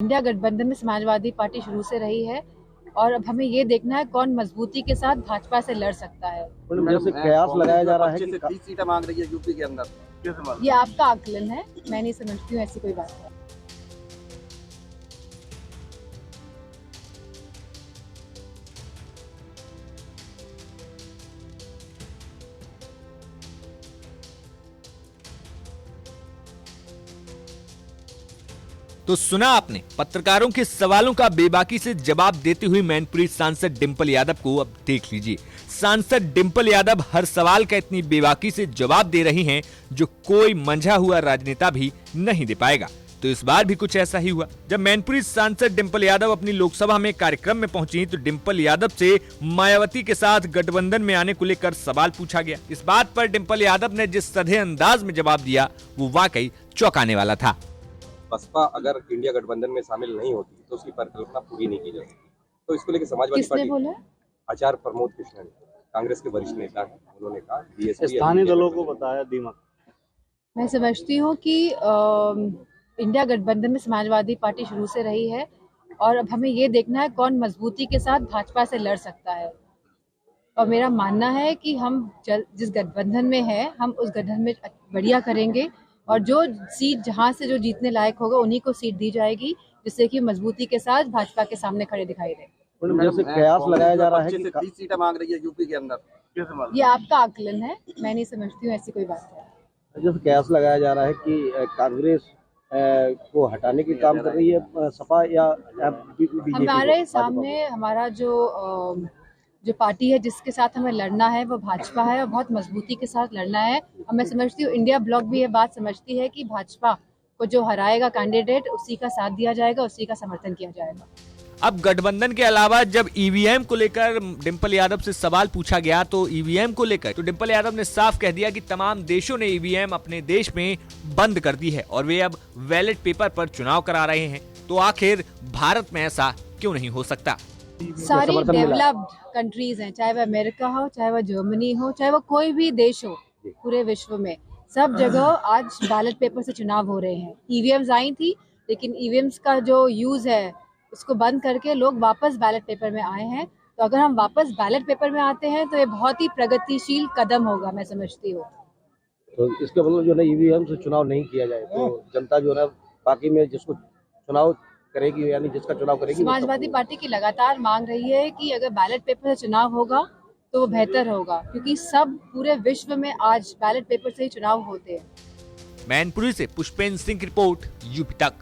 India गठबंधन में Samajwadi party शुरू से रही है और अब हमें ये देखना है कौन मजबूती के साथ भाजपा से लड़ सकता है। जैसे कयास लगाया जा रहा है कि 30 सीटें मांग रही है यूपी के अंदर। ये आपका आकलन है, मैं नहीं समझती हूँ ऐसी कोई बात है। तो सुना आपने पत्रकारों के सवालों का बेबाकी से जवाब देती हुई मैनपुरी सांसद डिंपल यादव को। अब देख लीजिए, सांसद डिंपल यादव हर सवाल का इतनी बेबाकी से जवाब दे रही हैं जो कोई मंझा हुआ राजनेता भी नहीं दे पाएगा। तो इस बार भी कुछ ऐसा ही हुआ। जब मैनपुरी सांसद डिंपल यादव अपनी लोकसभा में कार्यक्रम में पहुंची तो डिंपल यादव से मायावती के साथ गठबंधन में आने को लेकर सवाल पूछा गया। इस बात पर डिंपल यादव ने जिस सधे अंदाज में जवाब दिया वो वाकई चौंकाने वाला था। बसपा अगर इंडिया गठबंधन में शामिल नहीं होती तो उसकी परिकल्पना पूरी नहीं की जा सकती। तो इसको लेकर समाजवादी किसने बोला? आचार्य प्रमोद कृष्णन कांग्रेस के वरिष्ठ नेता हैं, उन्होंने कहा स्थानीय दलों को बताया दीमक। मैं समझती हूँ कि इंडिया गठबंधन में समाजवादी पार्टी शुरू से रही है और अब हमें ये देखना है कौन मजबूती के साथ भाजपा से लड़ सकता है। और मेरा मानना है कि हम जिस गठबंधन में है हम उस गठबंधन में बढ़िया करेंगे और जो सीट जहां से जो जीतने लायक होगा उन्हीं को सीट दी जाएगी, जिससे कि मजबूती के साथ भाजपा के सामने खड़े दिखाई दे। जैसे कयास लगाया जा रहा है कि 30 सीटें मांग रही है यूपी के अंदर। ये आपका आकलन है, मैं नहीं समझती हूँ ऐसी कोई बात है। जैसे कयास लगाया जा रहा है कि कांग्रेस को हटाने की काम कर रही है सपा या बीजेपी। हमारे सामने हमारा जो पार्टी है जिसके साथ हमें लड़ना है वो भाजपा है और बहुत मजबूती के साथ लड़ना है। और मैं समझती हूँ इंडिया ब्लॉक भी ये बात समझती है कि भाजपा को जो हराएगा कैंडिडेट उसी का साथ दिया जाएगा, उसी का समर्थन किया जाएगा। अब गठबंधन के अलावा जब ईवीएम को लेकर डिंपल यादव से सवाल पूछा गया तो ईवीएम को लेकर तो डिंपल यादव ने साफ कह दिया कि तमाम देशों ने ईवीएम अपने देश में बंद कर दी है और वे अब बैलेट पेपर पर चुनाव करा रहे हैं। तो आखिर भारत में ऐसा क्यों नहीं हो सकता? सारी डेवलप्ड कंट्रीज हैं, चाहे वह अमेरिका हो, चाहे वह जर्मनी हो, चाहे वह कोई भी देश हो, पूरे विश्व में सब जगह आज बैलेट पेपर से चुनाव हो रहे हैं। ईवीएम्स आई थी लेकिन ईवीएम्स का जो यूज है उसको बंद करके लोग वापस बैलेट पेपर में आए हैं। तो अगर हम वापस बैलेट पेपर में आते हैं तो ये बहुत ही प्रगतिशील कदम होगा, मैं समझती हूँ। तो इसके मतलब जो है ईवीएम से चुनाव नहीं किया जाए तो जनता जो है बाकी में जिसको चुनाव करेगी यानी जिसका चुनाव करेगी। समाजवादी पार्टी की लगातार मांग रही है कि अगर बैलेट पेपर से चुनाव होगा तो वो बेहतर होगा, क्योंकि सब पूरे विश्व में आज बैलेट पेपर से ही चुनाव होते हैं। मैनपुरी से पुष्पेंद्र सिंह की रिपोर्ट, यूपी तक।